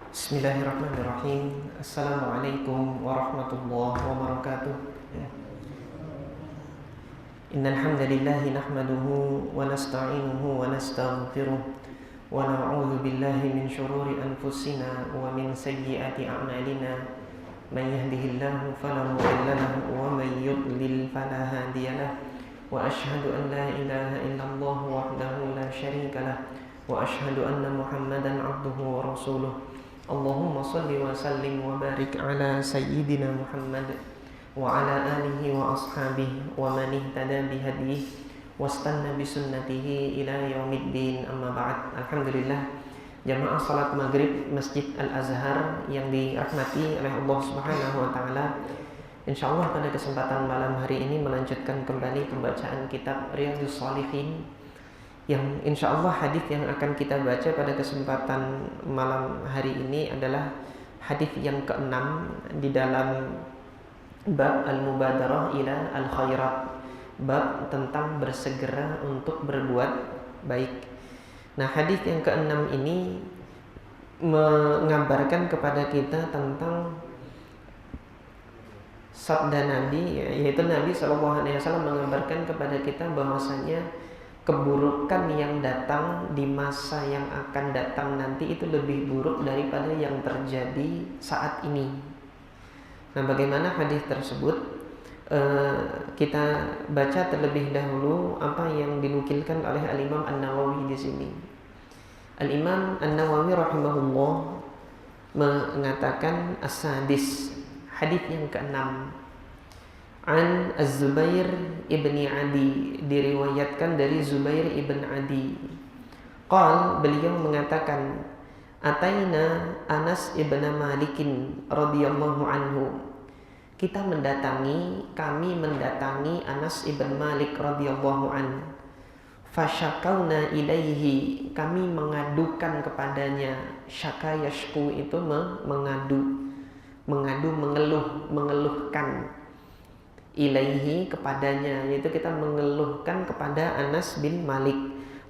Bismillahirrahmanirrahim. Assalamualaikum warahmatullahi wabarakatuh. Innal hamdalillah nahmaduhu wa nasta'inuhu wa nastaghfiruh wa na'udzu billahi min shururi anfusina wa min sayyiati a'malina. Man yahdihillahu fala mudilla lahu wa man yudlil fala hadiya lahu. Wa asyhadu an la ilaha illallah wahdahu la syarika lahu wa asyhadu anna Muhammadan 'abduhu wa rasuluh. Allahumma salli wa sallim wa barik ala sayyidina Muhammad wa ala alihi wa ashabihi wa man ihtada bihadihi wastanna bisunnatihi ila yaumiddin, amma ba'd. Alhamdulillah, jamaah salat maghrib Masjid Al-Azhar yang dirahmati oleh Allah Subhanahu wa taala. Insyaallah pada kesempatan malam hari ini melanjutkan kembali pembacaan kitab Riyadhus Shalihin, yang insya Allah hadis yang akan kita baca pada kesempatan malam hari ini adalah hadis yang ke-6 di dalam bab al-mubadarah ila al-khairat, bab tentang bersegera untuk berbuat baik. Nah, hadis yang ke-6 ini mengabarkan kepada kita tentang sabda Nabi, yaitu Nabi SAW mengabarkan kepada kita bahwasanya keburukan yang datang di masa yang akan datang nanti itu lebih buruk daripada yang terjadi saat ini. Nah, bagaimana hadis tersebut? Kita baca terlebih dahulu apa yang dinukilkan oleh Al-Imam An-Nawawi di sini. Al-Imam An-Nawawi rahimahullah mengatakan as-sadis, hadis yang ke-6. An Az-Zubair ibni Adi, diriwayatkan dari Zubair ibn Adi. Qal, beliau mengatakan, Ataina Anas ibn Malikin radhiyallahu anhu. Kami mendatangi Anas ibn Malik radhiyallahu anhu. Fasyakawna ilaihi, kami mengadukan kepadanya. Syaka yashku itu mengadu, mengeluhkan. Ilaihi, kepadanya, yaitu kita mengeluhkan kepada Anas bin Malik,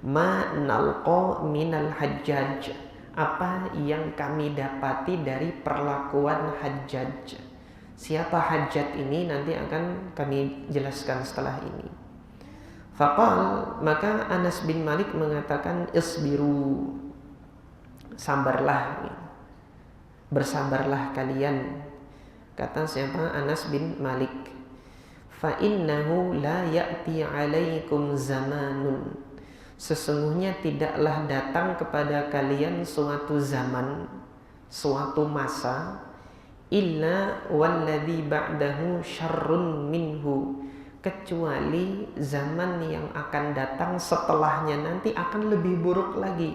ma nalqa minal hajjaj, apa yang kami dapati dari perlakuan Hajjaj. Siapa Hajjaj ini nanti akan kami jelaskan setelah ini. Faqal, maka Anas bin Malik mengatakan, isbiru, sabarlah, bersabarlah kalian. Kata siapa? Anas bin Malik. Fa innahu la ya'ti 'alaikum zamanun, sesungguhnya tidaklah datang kepada kalian suatu zaman, suatu masa, illa walladzi ba'dahu syarrun minhu, kecuali zaman yang akan datang setelahnya nanti akan lebih buruk lagi.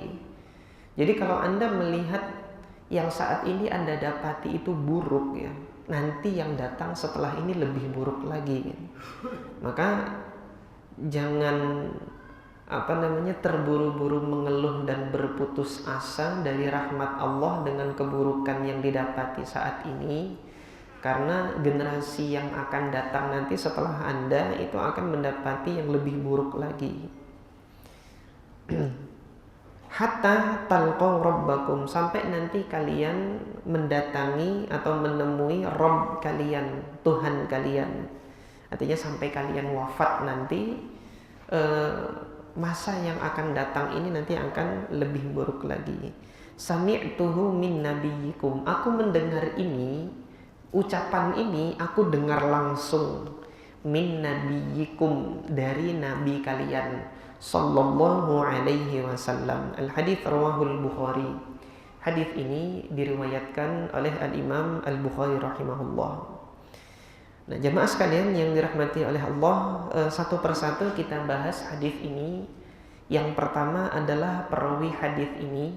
Jadi kalau Anda melihat yang saat ini Anda dapati itu buruk, ya, nanti yang datang setelah ini lebih buruk lagi. Maka jangan terburu-buru mengeluh dan berputus asa dari rahmat Allah dengan keburukan yang didapati saat ini, karena generasi yang akan datang nanti setelah Anda itu akan mendapati yang lebih buruk lagi. Hatta talqaw rabbakum, sampai nanti kalian mendatangi atau menemui Rabb kalian, Tuhan kalian. Artinya sampai kalian wafat nanti, masa yang akan datang ini nanti akan lebih buruk lagi. Sami'tuhu min nabiyikum, aku mendengar ini, ucapan ini aku dengar langsung, min nabiyikum, dari nabi kalian sallallahu alaihi wasallam. Al-hadits rawahul Bukhari. Hadis ini diriwayatkan oleh Al-Imam Al-Bukhari rahimahullah. Nah, jemaah sekalian yang dirahmati oleh Allah, satu persatu kita bahas hadis ini. Yang pertama adalah perawi hadis ini,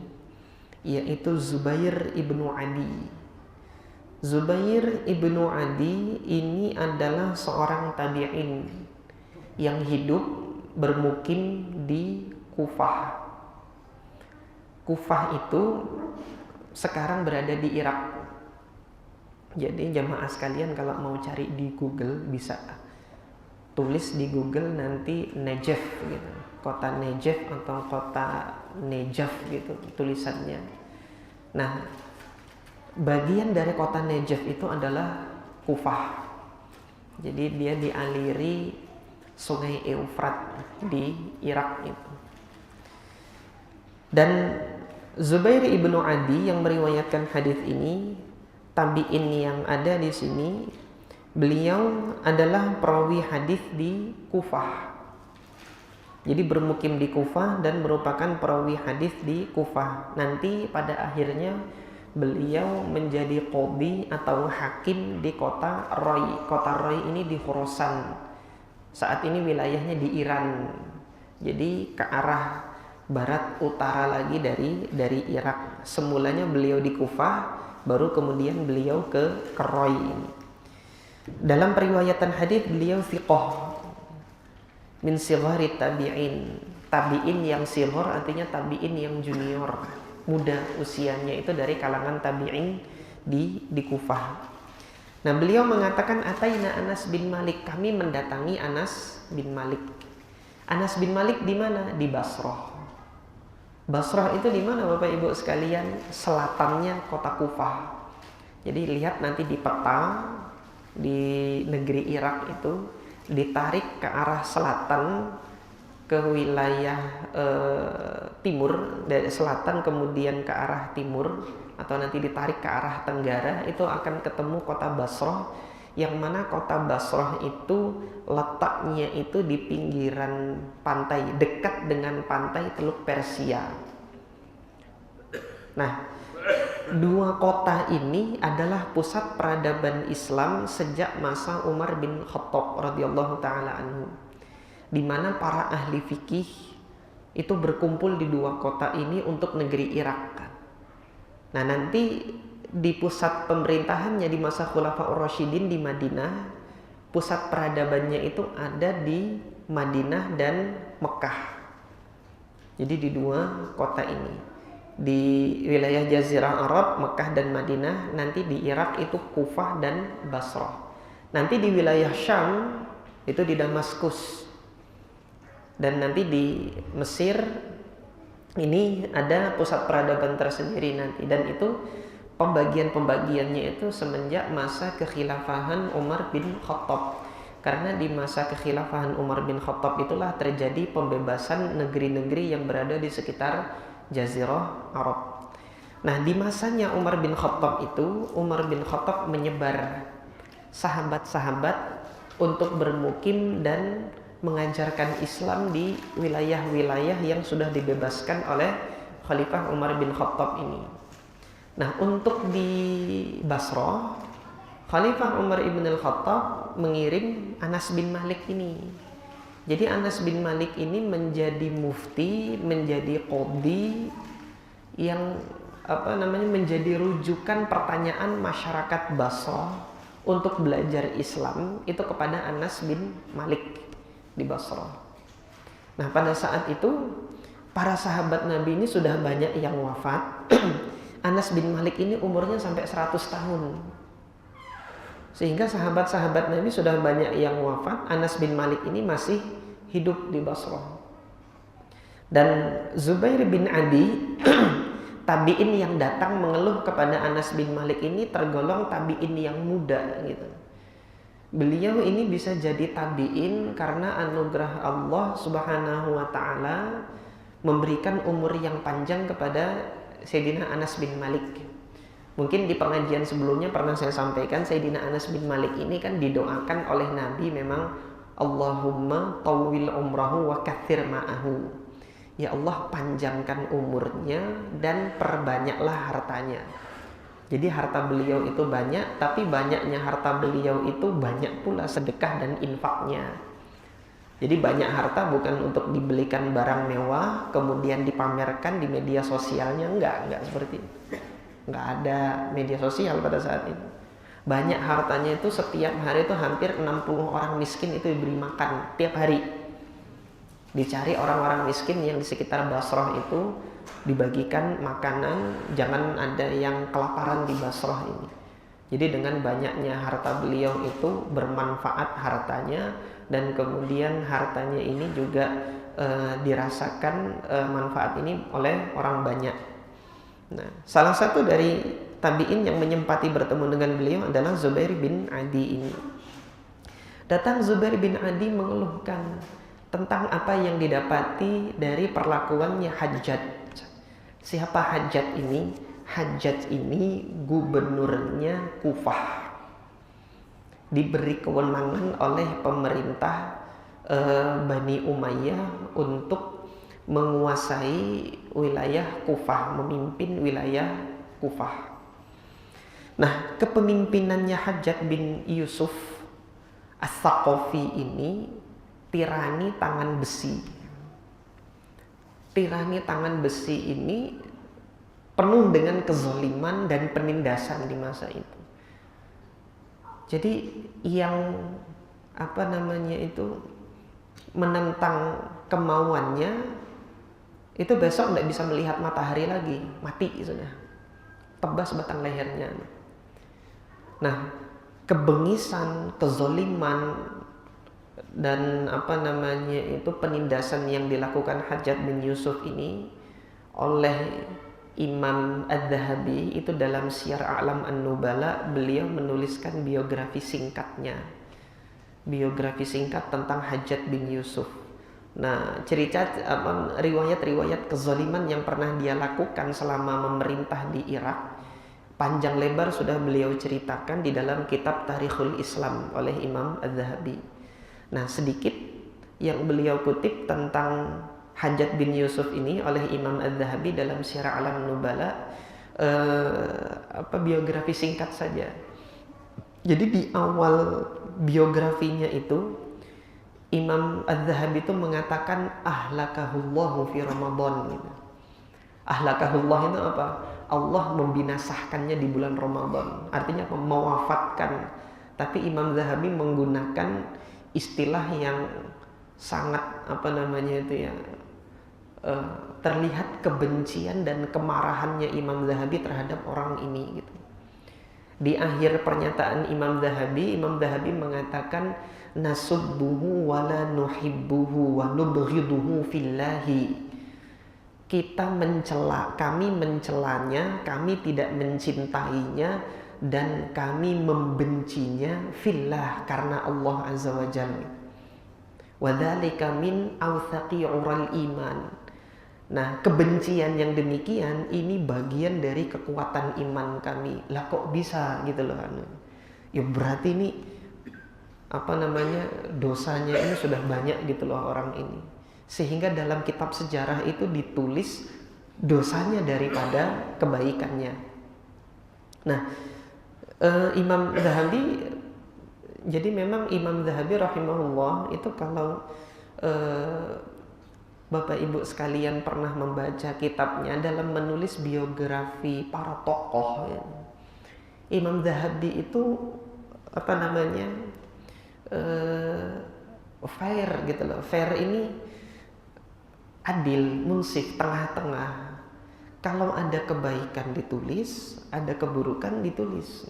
yaitu Zubair ibnu Adi. Zubair ibnu Adi ini adalah seorang tabi'in yang hidup bermukim di Kufah. Kufah itu sekarang berada di Irak. Jadi jamaah sekalian kalau mau cari di Google bisa tulis di Google nanti Najaf gitu, kota Najaf atau kota Najaf gitu tulisannya. Nah, bagian dari kota Najaf itu adalah Kufah. Jadi dia dialiri sungai Eufrat di Irak itu. Dan Zubair ibnu Adi yang meriwayatkan hadis ini, tabi'in yang ada di sini, beliau adalah perawi hadis di Kufah. Jadi bermukim di Kufah dan merupakan perawi hadis di Kufah. Nanti pada akhirnya beliau menjadi qadhi atau hakim di kota Roy. Kota Roy ini di Khorasan. Saat ini wilayahnya di Iran. Jadi ke arah barat utara lagi dari Irak. Semulanya beliau di Kufah, baru kemudian beliau ke Roy ini. Dalam periwayatan hadis beliau thiqah min sighari tabi'in. Tabi'in yang sighar artinya tabi'in yang junior, muda usianya, itu dari kalangan tabi'in di Kufah. Nah, beliau mengatakan ataina Anas bin Malik, kami mendatangi Anas bin Malik. Anas bin Malik di mana? Di Basrah. Basrah itu di mana Bapak Ibu sekalian? Selatannya kota Kufah. Jadi lihat nanti di peta di negeri Irak itu ditarik ke arah selatan ke wilayah timur, dari selatan kemudian ke arah timur, atau nanti ditarik ke arah tenggara, itu akan ketemu kota Basrah, yang mana kota Basrah itu letaknya itu di pinggiran pantai, dekat dengan pantai Teluk Persia. Nah, dua kota ini adalah pusat peradaban Islam sejak masa Umar bin Khattab radhiyallahu taala anhu, di mana para ahli fikih itu berkumpul di dua kota ini untuk negeri Irak. Nah, nanti di pusat pemerintahannya di masa Khulafaur Rasyidin di Madinah, pusat peradabannya itu ada di Madinah dan Mekah. Jadi di dua kota ini, di wilayah Jazirah Arab, Mekah dan Madinah. Nanti di Irak itu Kufah dan Basrah. Nanti di wilayah Syam itu di Damaskus. Dan nanti di Mesir ini ada pusat peradaban tersendiri nanti. Dan itu pembagiannya itu semenjak masa kekhilafahan Umar bin Khattab. Karena di masa kekhilafahan Umar bin Khattab itulah terjadi pembebasan negeri-negeri yang berada di sekitar Jazirah Arab. Nah, di masanya Umar bin Khattab itu, Umar bin Khattab menyebar sahabat-sahabat untuk bermukim dan mengajarkan Islam di wilayah-wilayah yang sudah dibebaskan oleh Khalifah Umar bin Khattab ini. Nah, untuk di Basrah, Khalifah Umar ibn al-Khattab mengirim Anas bin Malik ini. Jadi Anas bin Malik ini menjadi mufti, menjadi qadhi yang menjadi rujukan pertanyaan masyarakat Basrah untuk belajar Islam itu kepada Anas bin Malik di Basrah. Nah, pada saat itu para sahabat Nabi ini sudah banyak yang wafat. Anas bin Malik ini umurnya sampai 100 tahun. Sehingga sahabat-sahabat Nabi sudah banyak yang wafat, Anas bin Malik ini masih hidup di Basrah. Dan Zubair bin Adi tabi'in yang datang mengeluh kepada Anas bin Malik ini tergolong tabi'in yang muda gitu. Beliau ini bisa jadi tabi'in karena anugerah Allah Subhanahu wa taala memberikan umur yang panjang kepada Sayyidina Anas bin Malik. Mungkin di pengajian sebelumnya pernah saya sampaikan, Sayyidina Anas bin Malik ini kan didoakan oleh Nabi memang, Allahumma tawwil umrahu wa kathir ma'ahu. Ya Allah, panjangkan umurnya dan perbanyaklah hartanya. Jadi harta beliau itu banyak, tapi banyaknya harta beliau itu banyak pula sedekah dan infaknya. Jadi banyak harta bukan untuk dibelikan barang mewah kemudian dipamerkan di media sosialnya, enggak seperti itu. Enggak ada media sosial pada saat itu. Banyak hartanya itu setiap hari itu hampir 60 orang miskin itu diberi makan tiap hari. Dicari orang-orang miskin yang di sekitar Basrah itu, dibagikan makanan, jangan ada yang kelaparan di Basrah ini. Jadi dengan banyaknya harta beliau itu bermanfaat hartanya, dan kemudian hartanya ini juga dirasakan manfaat ini oleh orang banyak. Nah, salah satu dari tabi'in yang menyempati bertemu dengan beliau adalah Zubair bin Adi ini. Datang Zubair bin Adi mengeluhkan tentang apa yang didapati dari perlakuannya Hajjaj. Siapa Hajjaj ini? Hajjaj ini gubernurnya Kufah. Diberi kewenangan oleh pemerintah Bani Umayyah untuk menguasai wilayah Kufah, memimpin wilayah Kufah. Nah, kepemimpinannya Hajjaj bin Yusuf As-Saqafi ini tirani tangan besi. Tirani tangan besi ini penuh dengan kezaliman dan penindasan di masa itu. Jadi yang menentang kemauannya itu besok tidak bisa melihat matahari lagi, mati sudah, tebas batang lehernya. Nah, kebengisan, kezaliman dan penindasan yang dilakukan Hajjaj bin Yusuf ini oleh Imam Adz-Dzahabi itu dalam Syiar A'lam An-Nubala, beliau menuliskan biografi singkat tentang Hajjaj bin Yusuf. Nah, riwayat-riwayat kezaliman yang pernah dia lakukan selama memerintah di Irak panjang lebar sudah beliau ceritakan di dalam kitab Tarikhul Islam oleh Imam Adz-Dzahabi. Nah, sedikit yang beliau kutip tentang Hajjaj bin Yusuf ini oleh Imam Adz-Dzahabi dalam Syiar A'lam Nubala, biografi singkat saja. Jadi di awal biografinya itu Imam Adz-Dzahabi itu mengatakan ahlakahullahu fi Ramadan gitu. Ahlakahullah itu apa? Allah membinasahkannya di bulan Ramadan. Artinya apa? Mewafatkan. Tapi Imam Dzahabi menggunakan istilah yang sangat terlihat kebencian dan kemarahannya Imam Dzahabi terhadap orang ini gitu. Di akhir pernyataan Imam Dzahabi mengatakan nasubbuhu wa la nuhibbuhu wa nubghiduhu fillahi. Kami mencelanya, kami tidak mencintainya, dan kami membencinya fillah, karena Allah Azza wa Jalla. Wa dzalika min awthaqi ural iman. Nah, kebencian yang demikian ini bagian dari kekuatan iman kami. Lah kok bisa gitu loh. Ya berarti ini dosanya ini sudah banyak gitu loh orang ini. Sehingga dalam kitab sejarah itu ditulis dosanya daripada kebaikannya. Nah, Imam Dzahabi, jadi memang Imam Dzahabi rahimahullah itu kalau Bapak Ibu sekalian pernah membaca kitabnya dalam menulis biografi para tokoh ya. Imam Dzahabi itu fair gitu loh. Fair ini adil, munsif, tengah-tengah. Kalau ada kebaikan ditulis, ada keburukan ditulis.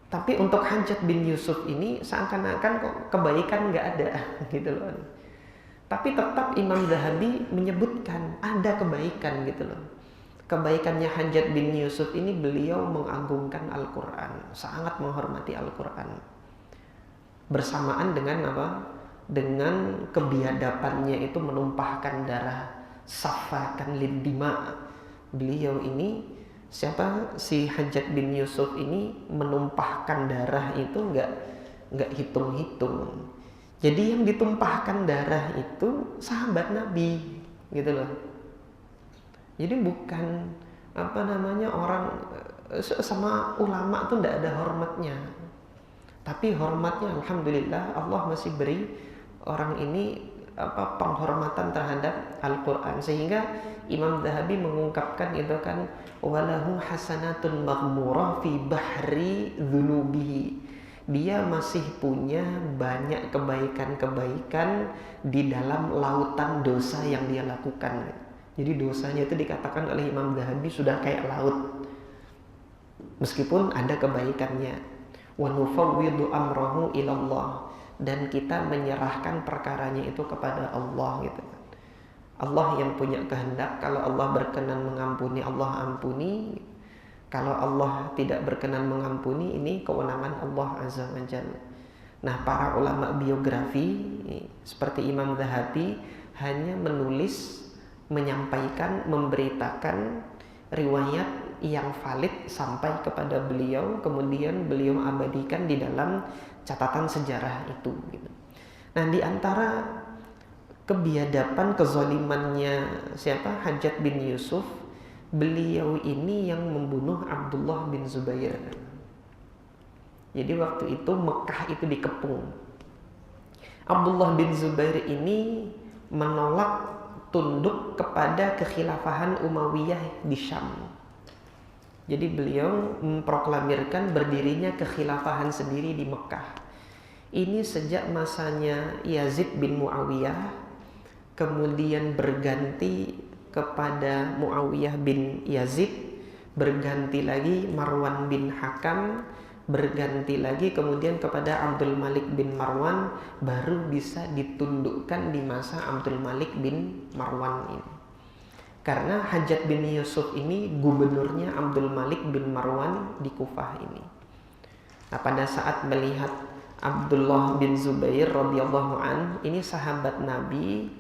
Tapi untuk Hajjaj bin Yusuf ini seakan-akan kok kebaikan nggak ada gitu loh. Tapi tetap Imam Dzahabi menyebutkan ada kebaikan gitu loh. Kebaikannya Hajjaj bin Yusuf ini beliau mengagungkan Al-Quran, sangat menghormati Al-Quran. Bersamaan dengan apa? Dengan kebiadabannya itu menumpahkan darah, safakan lid-dima. Beliau ini si Hajjaj bin Yusuf ini menumpahkan darah itu nggak hitung-hitung. Jadi yang ditumpahkan darah itu sahabat Nabi gitu loh. Jadi bukan orang sama ulama tuh nggak ada hormatnya. Tapi hormatnya alhamdulillah Allah masih beri orang ini penghormatan terhadap Al-Quran, sehingga Imam Dzahabi mengungkapkan itu kan walahu hasanatun maghmurah fi bahri dzunubihi. Dia masih punya banyak kebaikan-kebaikan di dalam lautan dosa yang dia lakukan. Jadi dosanya itu dikatakan oleh Imam Dzahabi sudah kayak laut, meskipun ada kebaikannya. Wa nufawwidu amrahu ilallah, dan kita menyerahkan perkaranya itu kepada Allah gitu kan. Allah yang punya kehendak, kalau Allah berkenan mengampuni, Allah ampuni. Kalau Allah tidak berkenan mengampuni, ini kewenangan Allah Azza wa Jalla. Nah, para ulama biografi seperti Imam Zahabi hanya menulis, menyampaikan, memberitakan riwayat yang valid sampai kepada beliau, kemudian beliau abadikan di dalam catatan sejarah itu gitu. Nah, di antara kebiadaban, kezalimannya siapa? Hajjaj bin Yusuf, beliau ini yang membunuh Abdullah bin Zubair. Jadi waktu itu Mekah itu dikepung. Abdullah bin Zubair ini menolak tunduk kepada kekhilafahan Umayyah di Syam. Jadi beliau memproklamirkan berdirinya kekhilafahan sendiri di Mekah. Ini sejak masanya Yazid bin Muawiyah, kemudian berganti kepada Muawiyah bin Yazid, berganti lagi Marwan bin Hakam, berganti lagi kemudian kepada Abdul Malik bin Marwan, baru bisa ditundukkan di masa Abdul Malik bin Marwan ini. Karena Hajjaj bin Yusuf ini gubernurnya Abdul Malik bin Marwan di Kufah ini. Nah, pada saat melihat Abdullah bin Zubair radhiyallahu an, ini sahabat Nabi,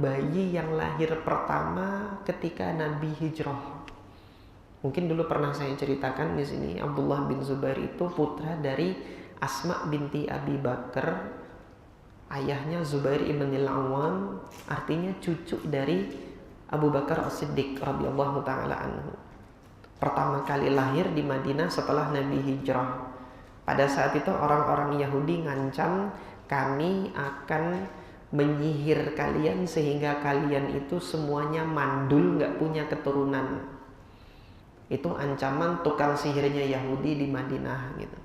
bayi yang lahir pertama ketika Nabi hijrah. Mungkin dulu pernah saya ceritakan di sini, Abdullah bin Zubair itu putra dari Asma binti Abi Bakar, ayahnya Zubair ibn al-Awwam, artinya cucu dari Abu Bakar As-Siddiq radhiyallahu taala anhu. Pertama kali lahir di Madinah setelah Nabi hijrah. Pada saat itu orang-orang Yahudi ngancam, kami akan menyihir kalian sehingga kalian itu semuanya mandul, nggak punya keturunan. Itu ancaman tukang sihirnya Yahudi di Madinah gitu.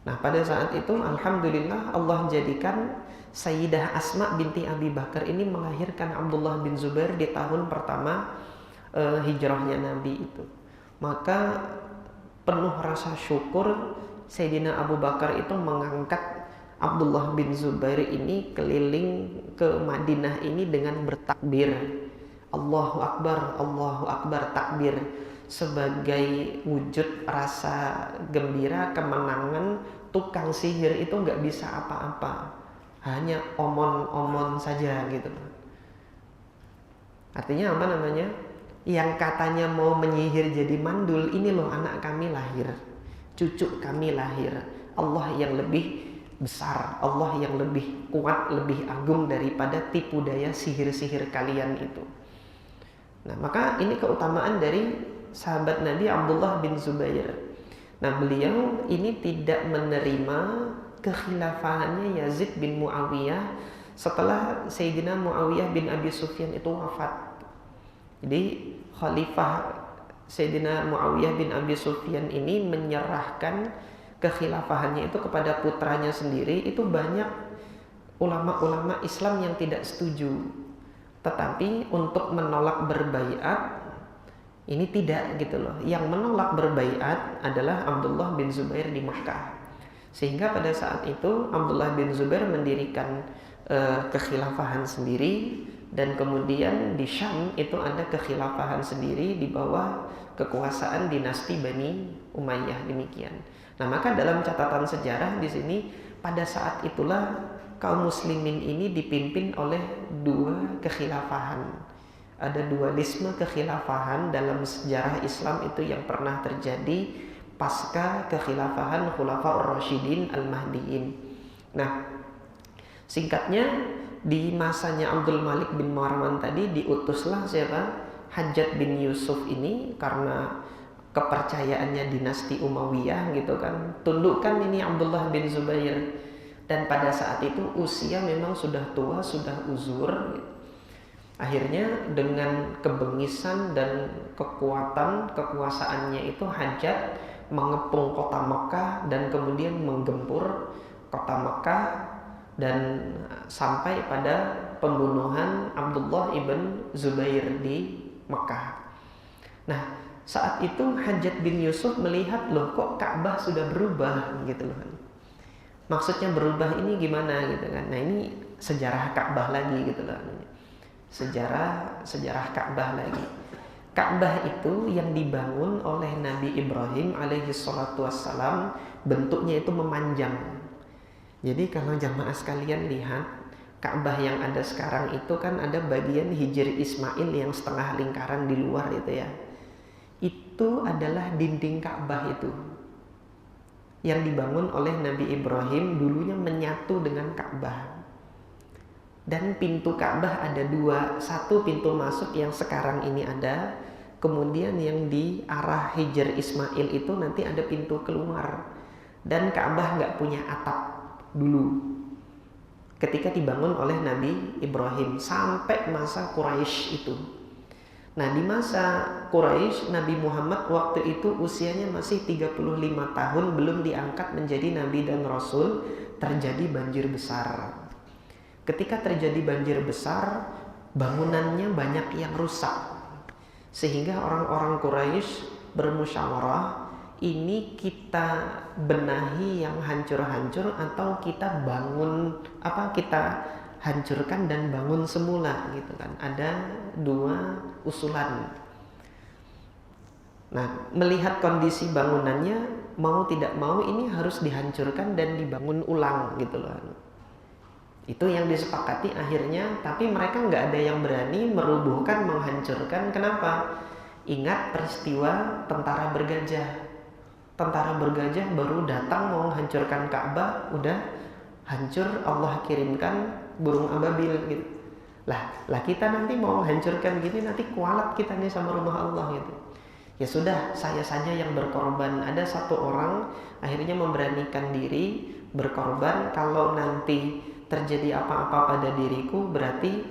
Nah, pada saat itu alhamdulillah Allah jadikan Sayyidah Asma binti Abi Bakar ini melahirkan Abdullah bin Zubair di tahun pertama hijrahnya Nabi itu. Maka penuh rasa syukur Sayyidina Abu Bakar itu mengangkat Abdullah bin Zubair ini keliling ke Madinah ini dengan bertakbir, Allahu Akbar, takbir, sebagai wujud rasa gembira, kemenangan. Tukang sihir itu nggak bisa apa-apa, hanya omon-omon saja gitu. Artinya apa namanya? Yang katanya mau menyihir jadi mandul, ini loh anak kami lahir, cucu kami lahir. Allah yang lebih besar, Allah yang lebih kuat, lebih agung daripada tipu daya sihir-sihir kalian itu. Nah, maka ini keutamaan dari sahabat Nabi Abdullah bin Zubair. Nah, beliau ini tidak menerima kekhilafahannya Yazid bin Muawiyah setelah Sayyidina Muawiyah bin Abi Sufyan itu wafat. Jadi khalifah Sayyidina Muawiyah bin Abi Sufyan ini menyerahkan kekhilafahannya itu kepada putranya sendiri. Itu banyak ulama-ulama Islam yang tidak setuju. Tetapi untuk menolak berbaiat ini tidak gitu loh. Yang menolak berbaiat adalah Abdullah bin Zubair di Makkah. Sehingga pada saat itu Abdullah bin Zubair mendirikan kekhilafahan sendiri, dan kemudian di Syam itu ada kekhilafahan sendiri di bawah kekuasaan dinasti Bani Umayyah, demikian. Nah, maka dalam catatan sejarah di sini pada saat itulah kaum muslimin ini dipimpin oleh dua kekhilafahan. Ada dualisme kekhilafahan dalam sejarah Islam itu yang pernah terjadi pasca kekhilafahan Khulafaur Rasyidin Al-Mahdiin. Nah, singkatnya di masanya Abdul Malik bin Marwan tadi diutuslah siapa? Hajjaj bin Yusuf ini karena kepercayaannya dinasti Umayyah gitu kan. Tundukkan ini Abdullah bin Zubair. Dan pada saat itu usia memang sudah tua, sudah uzur gitu. Akhirnya dengan kebengisan dan kekuasaannya itu Hajjaj mengepung kota Mekah dan kemudian menggempur kota Mekah dan sampai pada pembunuhan Abdullah ibn Zubair di Mekah. Nah, saat itu Hajjaj bin Yusuf melihat, loh kok Ka'bah sudah berubah gitu loh. Maksudnya berubah ini gimana gitu kan. Nah, ini sejarah Ka'bah lagi gitu loh. Sejarah Ka'bah lagi. Ka'bah itu yang dibangun oleh Nabi Ibrahim alaihi salatu wassalam, bentuknya itu memanjang. Jadi kalau jamaah sekalian lihat, Ka'bah yang ada sekarang itu kan ada bagian Hijr Ismail yang setengah lingkaran di luar itu ya. Itu adalah dinding Ka'bah itu yang dibangun oleh Nabi Ibrahim, dulunya menyatu dengan Ka'bah. Dan pintu Ka'bah ada dua, satu pintu masuk yang sekarang ini ada, kemudian yang di arah Hijr Ismail itu nanti ada pintu keluar. Dan Ka'bah nggak punya atap dulu ketika dibangun oleh Nabi Ibrahim sampai masa Quraisy itu. Nah, di masa Quraisy, Nabi Muhammad waktu itu usianya masih 35 tahun, belum diangkat menjadi Nabi dan Rasul, terjadi banjir besar. Ketika terjadi banjir besar, bangunannya banyak yang rusak. Sehingga orang-orang Quraisy bermusyawarah, ini kita benahi yang hancur-hancur atau kita bangun, kita hancurkan dan bangun semula gitu kan. Ada dua usulan. Nah, melihat kondisi bangunannya, mau tidak mau ini harus dihancurkan dan dibangun ulang gitu loh. Itu yang disepakati akhirnya, tapi mereka nggak ada yang berani merubuhkan, menghancurkan. Kenapa? Ingat peristiwa tentara bergajah. Tentara bergajah baru datang mau menghancurkan Ka'bah, udah hancur, Allah kirimkan burung ababil gitu. Lah kita nanti mau hancurkan gini, nanti kualat kita nih sama rumah Allah gitu. Ya sudah, saya saja yang berkorban. Ada satu orang akhirnya memberanikan diri berkorban, kalau nanti terjadi apa-apa pada diriku, berarti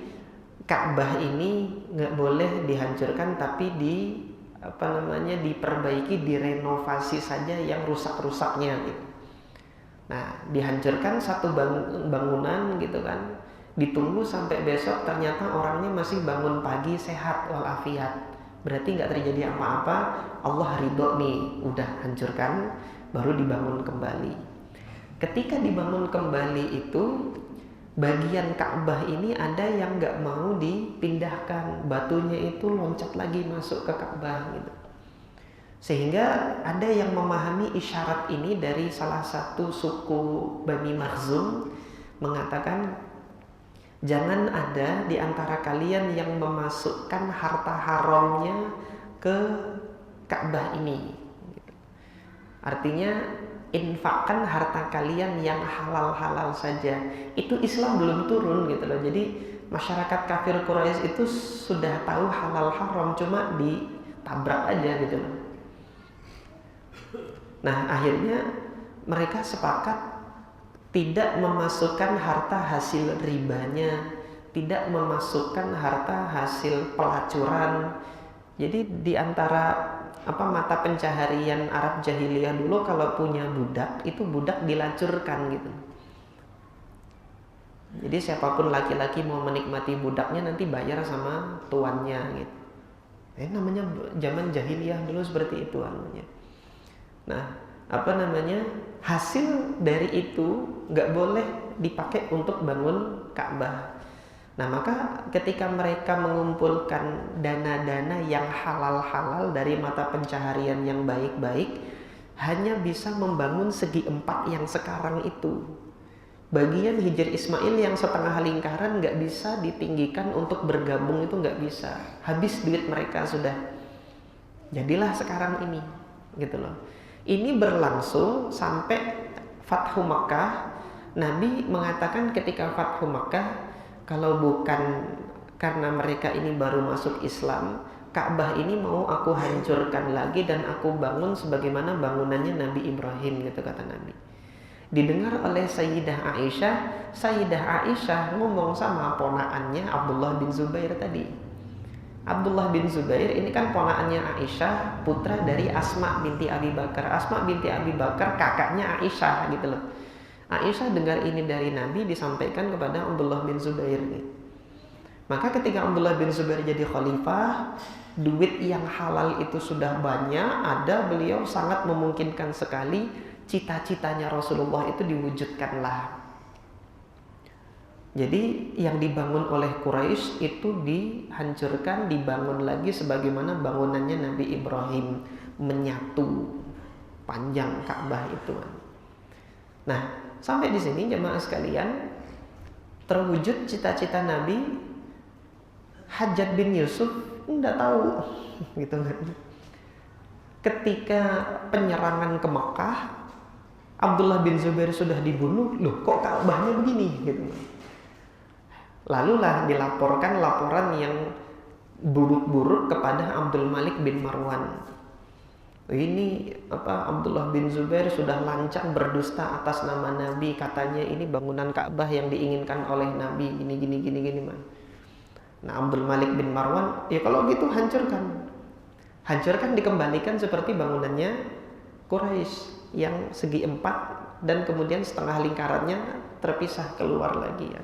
Ka'bah ini nggak boleh dihancurkan, tapi diperbaiki, direnovasi saja yang rusak-rusaknya gitu. Nah, dihancurkan satu bangunan gitu kan, ditunggu sampai besok, ternyata orangnya masih bangun pagi sehat walafiat, berarti nggak terjadi apa-apa, Allah ridho nih, udah hancurkan, baru dibangun kembali. Ketika dibangun kembali itu, bagian Ka'bah ini ada yang nggak mau dipindahkan, batunya itu loncat lagi masuk ke Ka'bah gitu. Sehingga ada yang memahami isyarat ini dari salah satu suku Bani Makhzum, mengatakan jangan ada di antara kalian yang memasukkan harta haramnya ke Ka'bah ini. Artinya infakkan harta kalian yang halal-halal saja. Itu Islam belum turun gitu loh. Jadi masyarakat kafir Quraisy itu sudah tahu halal haram, cuma ditabrak aja gitu loh. Nah, akhirnya mereka sepakat tidak memasukkan harta hasil ribanya, tidak memasukkan harta hasil pelacuran. Jadi di antara mata pencaharian Arab jahiliyah dulu, kalau punya budak, itu budak dilacurkan gitu. Jadi siapapun laki-laki mau menikmati budaknya nanti bayar sama tuannya gitu. Namanya zaman jahiliyah dulu seperti itu namanya. Nah, hasil dari itu nggak boleh dipakai untuk bangun Ka'bah. Nah, maka ketika mereka mengumpulkan dana-dana yang halal-halal dari mata pencaharian yang baik-baik, hanya bisa membangun segi empat yang sekarang itu. Bagian Hijr Ismail yang setengah lingkaran nggak bisa ditinggikan untuk bergabung, itu nggak bisa. Habis duit mereka sudah. Jadilah sekarang ini, gitu loh. Ini berlangsung sampai Fathu Makkah. Nabi mengatakan ketika Fathu Makkah, kalau bukan karena mereka ini baru masuk Islam, Ka'bah ini mau aku hancurkan lagi dan aku bangun sebagaimana bangunannya Nabi Ibrahim, gitu kata Nabi. Didengar oleh Sayyidah Aisyah. Sayyidah Aisyah ngomong sama ponaannya Abdullah bin Zubair tadi. Abdullah bin Zubair ini kan ponaannya Aisyah, putra dari Asma binti Abi Bakar. Asma binti Abi Bakar kakaknya Aisyah gitu loh. Aisyah dengar ini dari Nabi, disampaikan kepada Abdullah bin Zubair nih. Maka ketika Abdullah bin Zubair jadi khalifah, duit yang halal itu sudah banyak ada, beliau sangat memungkinkan sekali cita-citanya Rasulullah itu diwujudkanlah. Jadi yang dibangun oleh Quraisy itu dihancurkan, dibangun lagi sebagaimana bangunannya Nabi Ibrahim, menyatu panjang Ka'bah itu. Nah, sampai di sini jemaah sekalian, terwujud cita-cita Nabi. Hajjaj bin Yusuf enggak tahu gitu kan. Ketika penyerangan ke Mekah, Abdullah bin Zubair sudah dibunuh, loh kok Ka'bahnya begini gitu. Lalulah dilaporkan laporan yang buruk-buruk kepada Abdul Malik bin Marwan. Ini Abdullah bin Zubair sudah lancang berdusta atas nama Nabi, katanya ini bangunan Ka'bah yang diinginkan oleh Nabi, gini man. Nah, Abdul Malik bin Marwan, ya kalau gitu hancurkan. Hancurkan, dikembalikan seperti bangunannya Quraisy yang segi 4 dan kemudian setengah lingkarannya terpisah keluar lagi ya.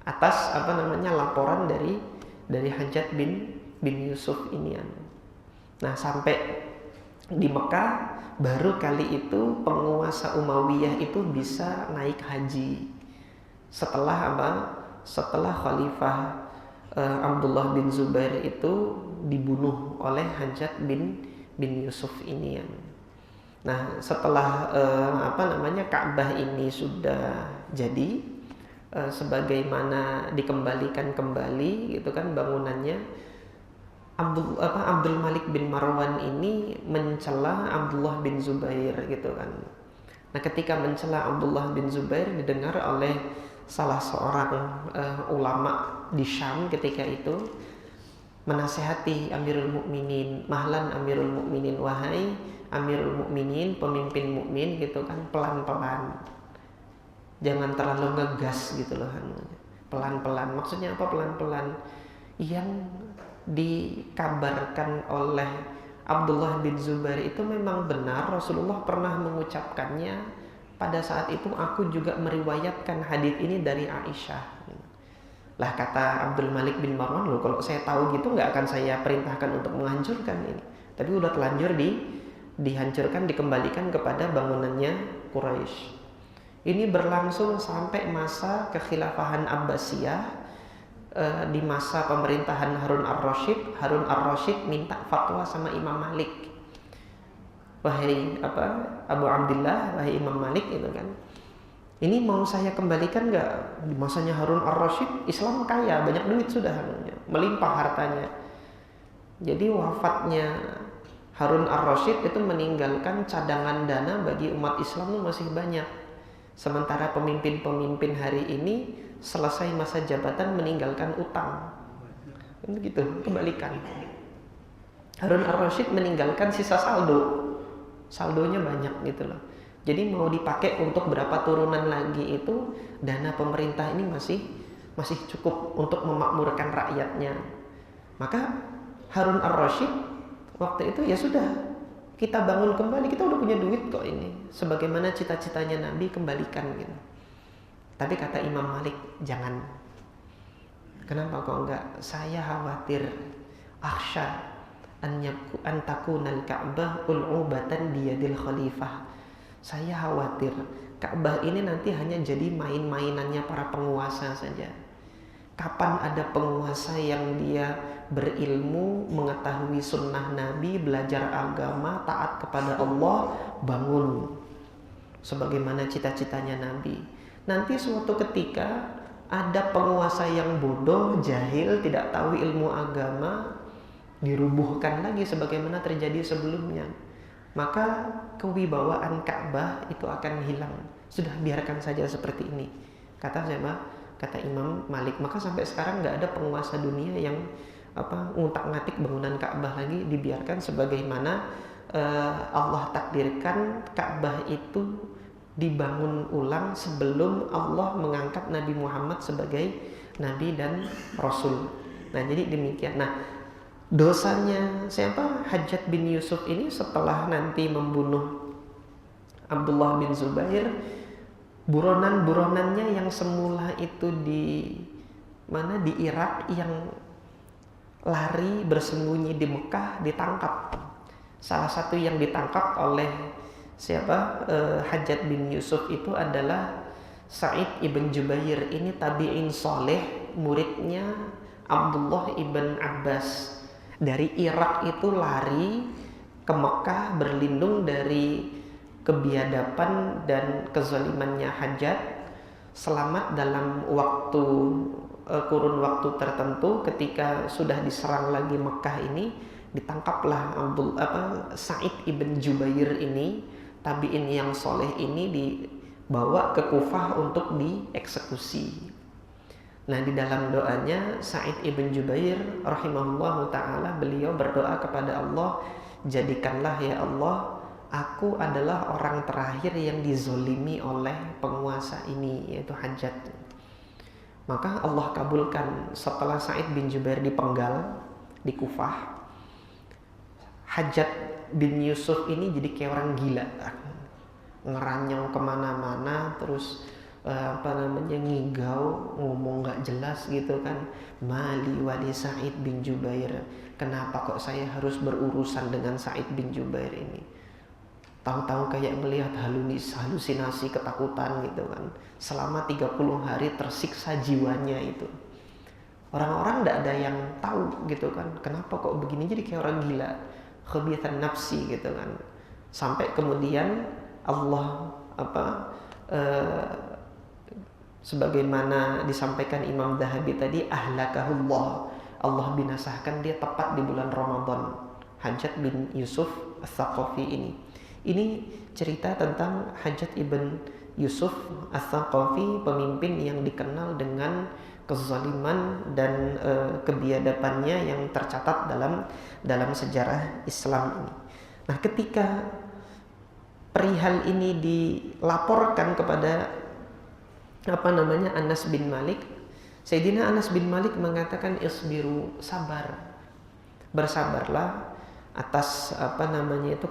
Atas laporan dari Hajjaj bin Yusuf ini ya. Nah, sampai di Mekah baru kali itu penguasa Umayyah itu bisa naik haji. Setelah Setelah Khalifah Abdullah bin Zubair itu dibunuh oleh Hajjaj bin Yusuf ini ya. Nah, setelah Ka'bah ini sudah jadi sebagaimana dikembalikan kembali gitu kan bangunannya, Abdul Malik bin Marwan ini mencela Abdullah bin Zubair gitu kan. Nah, ketika mencela Abdullah bin Zubair didengar oleh salah seorang ulama di Syam ketika itu, menasehati Amirul Mukminin, mahlan Amirul Mukminin, wahai Amirul Mukminin, pemimpin mukmin gitu kan, pelan-pelan. Jangan terlalu ngegas gitu loh. Pelan-pelan. Maksudnya apa pelan-pelan? Yang dikabarkan oleh Abdullah bin Zubair itu memang benar, Rasulullah pernah mengucapkannya. Pada saat itu aku juga meriwayatkan hadits ini dari Aisyah. Lah kata Abdul Malik bin Marwan, loh kalau saya tahu gitu nggak akan saya perintahkan untuk menghancurkan ini. Tapi udah telanjur dihancurkan, dikembalikan kepada bangunannya Quraisy. Ini berlangsung sampai masa kekhilafahan Abbasiyah, di masa pemerintahan Harun ar-Rasyid. Harun ar-Rasyid minta fatwa sama Imam Malik. Wahai Abu Abdillah, wahai Imam Malik itu kan, ini mau saya kembalikan nggak? Di masanya Harun ar-Rasyid Islam kaya, banyak duit sudah, melimpah hartanya. Jadi wafatnya Harun ar-Rasyid itu meninggalkan cadangan dana bagi umat Islam itu masih banyak. Sementara pemimpin-pemimpin hari ini selesai masa jabatan meninggalkan utang. Begitu, kebalikan. Harun ar-Rasyid meninggalkan sisa saldonya banyak gitu loh. Jadi mau dipakai untuk berapa turunan lagi itu, dana pemerintah ini masih cukup untuk memakmurkan rakyatnya. Maka Harun ar-Rasyid waktu itu ya sudah, kita bangun kembali, kita udah punya duit kok ini, sebagaimana cita-citanya Nabi, kembalikan gitu. Tapi kata Imam Malik, jangan. Kenapa kok enggak? Saya khawatir, akhsha an takunal Ka'bah ul'ubatan biyadil khalifah. Saya khawatir Ka'bah ini nanti hanya jadi main-mainannya para penguasa saja. Kapan ada penguasa yang dia berilmu, mengetahui sunnah Nabi, belajar agama, taat kepada Allah, bangun sebagaimana cita-citanya Nabi. Nanti suatu ketika ada penguasa yang bodoh, jahil, tidak tahu ilmu agama, dirubuhkan lagi sebagaimana terjadi sebelumnya. Maka kewibawaan Ka'bah itu akan hilang. Sudah, biarkan saja seperti ini. Kata Imam Malik. Maka sampai sekarang nggak ada penguasa dunia yang ngutak-ngatik bangunan Ka'bah lagi, dibiarkan sebagaimana Allah takdirkan. Ka'bah itu dibangun ulang sebelum Allah mengangkat Nabi Muhammad sebagai Nabi dan Rasul. Nah, jadi demikian. Nah, dosanya siapa? Hajjaj bin Yusuf ini setelah nanti membunuh Abdullah bin Zubair, buronan-buronannya yang semula itu di Irak, yang lari bersembunyi di Mekah, ditangkap. Salah satu yang ditangkap oleh Hajjaj bin Yusuf itu adalah Sa'id ibn Jubair ini tabi'in soleh, muridnya Abdullah ibn Abbas. Dari Irak itu lari ke Mekah berlindung dari kebiadaban dan kezalimannya Hajjaj. Selamat dalam kurun waktu tertentu. Ketika sudah diserang lagi Mekah ini, ditangkaplah Sa'id ibn Jubair ini, tabi'in yang soleh ini, dibawa ke Kufah untuk dieksekusi. Nah, di dalam doanya Sa'id ibn Jubair rahimahullahu ta'ala, beliau berdoa kepada Allah, jadikanlah ya Allah, aku adalah orang terakhir yang dizolimi oleh penguasa ini, yaitu Hajjaj. Maka Allah kabulkan. Setelah Sa'id bin Jubair dipenggal di Kufah, Hajjaj bin Yusuf ini jadi kayak orang gila, ngeranyong kemana-mana, terus ngigau, ngomong gak jelas gitu kan. Mali wali Sa'id bin Jubair, kenapa kok saya harus berurusan dengan Sa'id bin Jubair ini? Tahu-tahu kayak melihat halusinasi ketakutan gitu kan. Selama 30 hari tersiksa jiwanya itu. Orang-orang gak ada yang tahu gitu kan, kenapa kok begini, jadi kayak orang gila, khabithan nafsi gitu kan. Sampai kemudian Allah sebagaimana disampaikan Imam Dhahabi tadi, ahlakahullah, Allah binasahkan dia tepat di bulan Ramadan. Hajjaj bin Yusuf Ats-Tsaqafi ini cerita tentang Hajjaj ibn Yusuf Ats-Tsaqafi, pemimpin yang dikenal dengan kezaliman dan kebiadabannya yang tercatat dalam sejarah Islam ini. Nah, ketika perihal ini dilaporkan kepada Anas bin Malik, Sayyidina Anas bin Malik mengatakan, isbiru, sabar, bersabarlah atas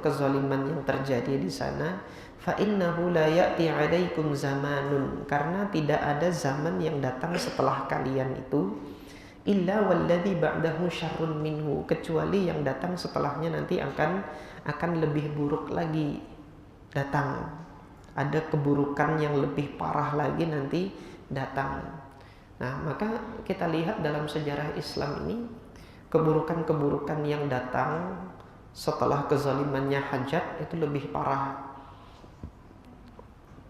kezaliman yang terjadi di sana. Fa innahu la ya'ti 'alaikum zamanun, karena tidak ada zaman yang datang setelah kalian itu, illa walladzi ba'dahu syarrun minhu, kecuali yang datang setelahnya nanti akan lebih buruk lagi datang. Ada keburukan yang lebih parah lagi nanti datang. Nah, maka kita lihat dalam sejarah Islam ini, keburukan-keburukan yang datang setelah kezalimannya Hajjaj itu lebih parah.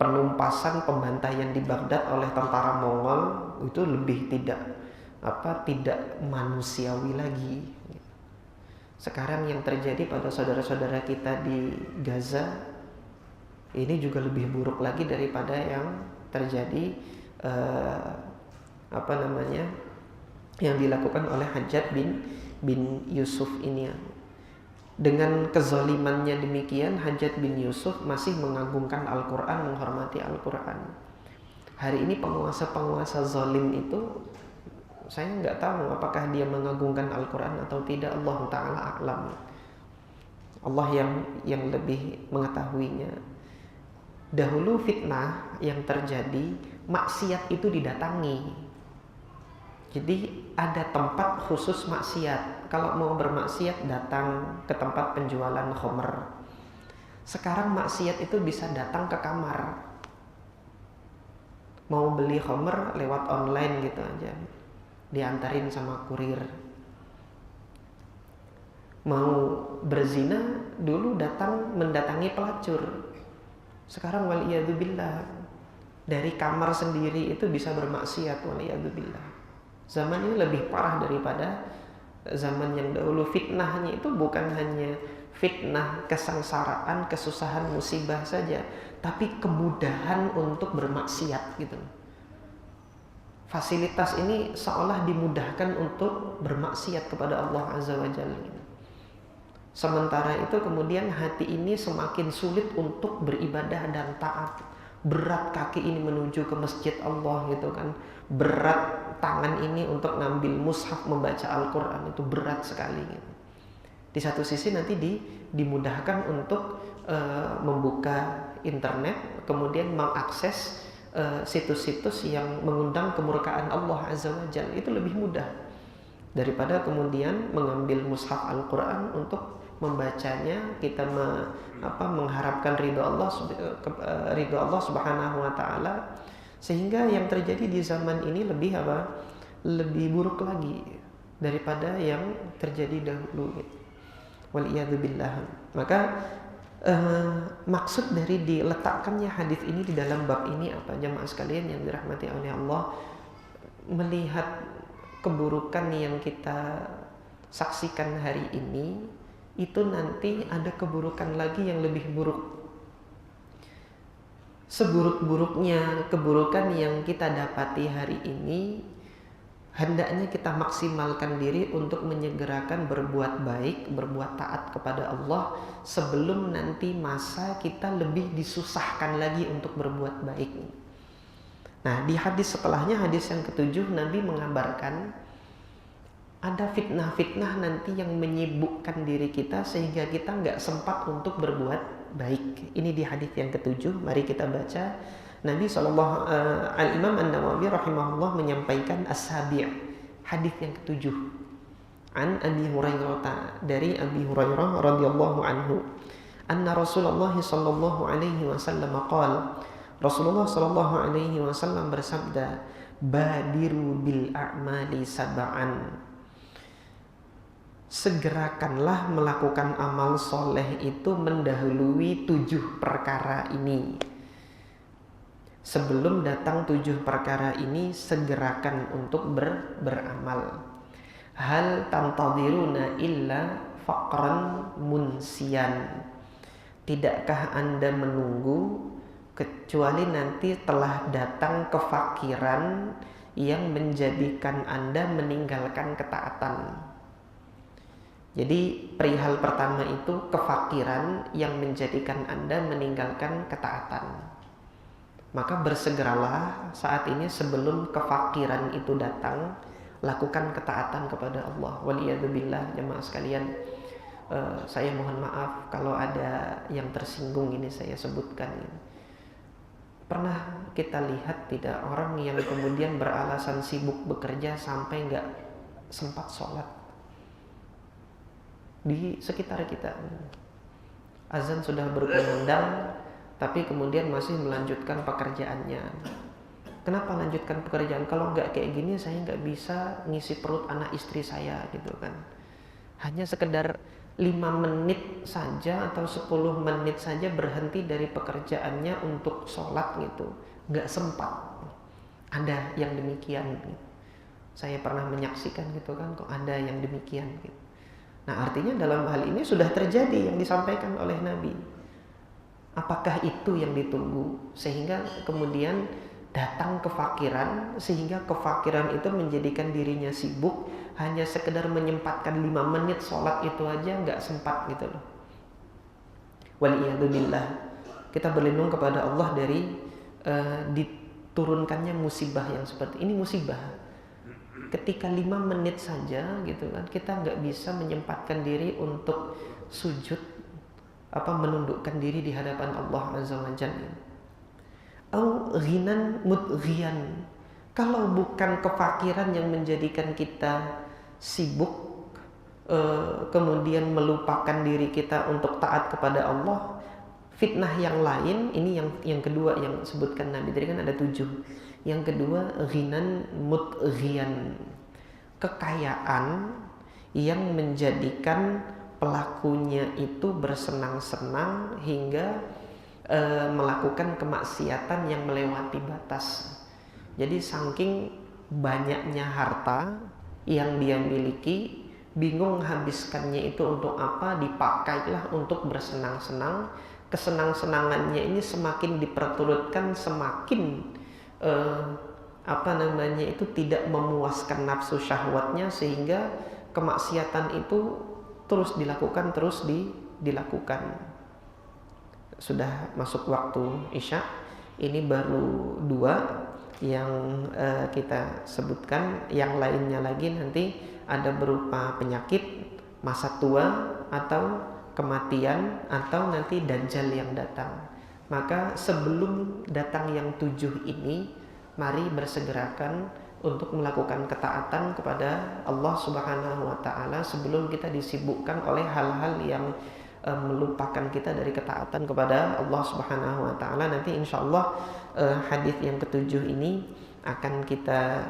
Penumpasan, pembantaian di Baghdad oleh tentara Mongol itu lebih tidak manusiawi lagi. Sekarang yang terjadi pada saudara-saudara kita di Gaza ini juga lebih buruk lagi daripada yang terjadi yang dilakukan oleh Hajjaj bin Yusuf ini. Dengan kezalimannya demikian, Hajjaj bin Yusuf masih mengagungkan Al-Quran, menghormati Al-Quran. Hari ini penguasa-penguasa zalim itu, saya nggak tahu apakah dia mengagungkan Al-Quran atau tidak. Allah Ta'ala a'lam. Allah yang lebih mengetahuinya. Dahulu fitnah yang terjadi, maksiat itu didatangi. Jadi ada tempat khusus maksiat. Kalau mau bermaksiat, datang ke tempat penjualan khamr. Sekarang maksiat itu bisa datang ke kamar. Mau beli khamr lewat online gitu aja, diantarin sama kurir. Mau berzina, dulu mendatangi pelacur. Sekarang waliyadzubillah, dari kamar sendiri itu bisa bermaksiat, waliyadzubillah. Zaman ini lebih parah daripada zaman yang dahulu. Fitnahnya itu bukan hanya fitnah kesengsaraan, kesusahan, musibah saja, tapi kemudahan untuk bermaksiat gitu. Fasilitas ini seolah dimudahkan untuk bermaksiat kepada Allah Azza wa Jalla. Sementara itu kemudian hati ini semakin sulit untuk beribadah dan taat. Berat kaki ini menuju ke masjid Allah gitu kan. Berat tangan ini untuk ngambil mushaf membaca Al-Quran, itu berat sekali gitu. Di satu sisi nanti dimudahkan untuk membuka internet, kemudian mengakses situs-situs yang mengundang kemurkaan Allah Azza wa Jalla. Itu lebih mudah daripada kemudian mengambil mushaf Al-Quran untuk membacanya. Kita mengharapkan ridho Allah Subhanahu wa taala, Sehingga yang terjadi di zaman ini lebih apa? Lebih buruk lagi daripada yang terjadi dahulu. Waliyadzubillah. Maka maksud dari diletakkannya hadis ini di dalam bab ini apa, jamaah sekalian yang dirahmati oleh Allah? Melihat keburukan yang kita saksikan hari ini, itu nanti ada keburukan lagi yang lebih buruk. Seburuk-buruknya keburukan yang kita dapati hari ini, hendaknya kita maksimalkan diri untuk menyegerakan berbuat baik, berbuat taat kepada Allah sebelum nanti masa kita lebih disusahkan lagi untuk berbuat baik. Nah, di hadis setelahnya, hadis yang ketujuh, Nabi mengabarkan ada fitnah-fitnah nanti yang menyibukkan diri kita sehingga kita nggak sempat untuk berbuat baik. Ini di hadis yang ketujuh. Mari kita baca. Nabi Al-Imam An-Nawawi rahimahullah menyampaikan as-sabi', hadis yang ketujuh. An Abi Hurairah, dari Abi Hurairah radhiyallahu anhu, anna Rasulullah sallallahu alaihi wasallam qala, Rasulullah sallallahu alaihi wasallam bersabda, badiru bil a'mali sab'an, segerakanlah melakukan amal soleh itu mendahului 7 perkara ini. Sebelum datang 7 perkara ini, segerakan untuk beramal. Hal tantadhiruna illa faqran munsian, tidakkah Anda menunggu kecuali nanti telah datang kefakiran yang menjadikan Anda meninggalkan ketaatan. Jadi perihal pertama itu kefakiran yang menjadikan Anda meninggalkan ketaatan. Maka bersegeralah saat ini sebelum kefakiran itu datang, lakukan ketaatan kepada Allah. Waliyadzubillah, jemaah sekalian, saya mohon maaf kalau ada yang tersinggung ini saya sebutkan. Pernah kita lihat tidak orang yang kemudian beralasan sibuk bekerja sampai nggak sempat sholat di sekitar kita. Azan sudah berkumandang, tapi kemudian masih melanjutkan pekerjaannya. Kenapa lanjutkan pekerjaan? Kalau nggak kayak gini saya nggak bisa ngisi perut anak istri saya gitu kan. Hanya sekedar 5 menit saja atau 10 menit saja berhenti dari pekerjaannya untuk sholat gitu, nggak sempat. Ada yang demikian gitu. Saya pernah menyaksikan gitu kan, kok ada yang demikian gitu. Nah, artinya dalam hal ini sudah terjadi yang disampaikan oleh Nabi. Apakah itu yang ditunggu sehingga kemudian datang kefakiran, sehingga kefakiran itu menjadikan dirinya sibuk, hanya sekedar menyempatkan 5 menit sholat itu aja nggak sempat gitu loh. Waliyadzubillah. Kita berlindung kepada Allah dari diturunkannya musibah yang seperti ini. Musibah ketika 5 menit saja gitu kan, kita nggak bisa menyempatkan diri untuk sujud, menundukkan diri di hadapan Allah Azza wa Jalla. Au ghinan mudghiyan, kalau bukan kefakiran yang menjadikan kita sibuk, kemudian melupakan diri kita untuk taat kepada Allah, fitnah yang lain ini yang kedua yang sebutkan Nabi tadi kan ada 7. Yang kedua, ghinan mudghiyan, kekayaan yang menjadikan pelakunya itu bersenang-senang hingga melakukan kemaksiatan yang melewati batas. Jadi saking banyaknya harta yang dia miliki, bingung habiskannya itu untuk apa, dipakailah untuk bersenang-senang. Kesenang-senangannya ini semakin diperturutkan, semakin itu tidak memuaskan nafsu syahwatnya, sehingga kemaksiatan itu terus dilakukan. Sudah masuk waktu Isya, ini baru 2 yang kita sebutkan. Yang lainnya lagi nanti ada berupa penyakit, masa tua, atau kematian, atau nanti dajjal yang datang. Maka sebelum datang yang 7 ini, mari bersegerakan untuk melakukan ketaatan kepada Allah Subhanahu wa Ta'ala sebelum kita disibukkan oleh hal-hal yang melupakan kita dari ketaatan kepada Allah Subhanahu wa taala. Nanti insyaallah hadis yang ketujuh ini akan kita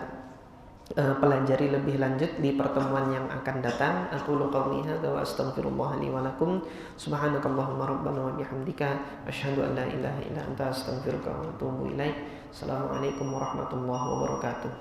pelajari lebih lanjut di pertemuan yang akan datang. Aqulu qauli hadza wa astaghfirullah li wa lakum. Subhanakallahumma rabbana wa bihamdika asyhadu an la ilaha illa anta astaghfiruka wa atubu ilaik. Assalamualaikum warahmatullahi wabarakatuh.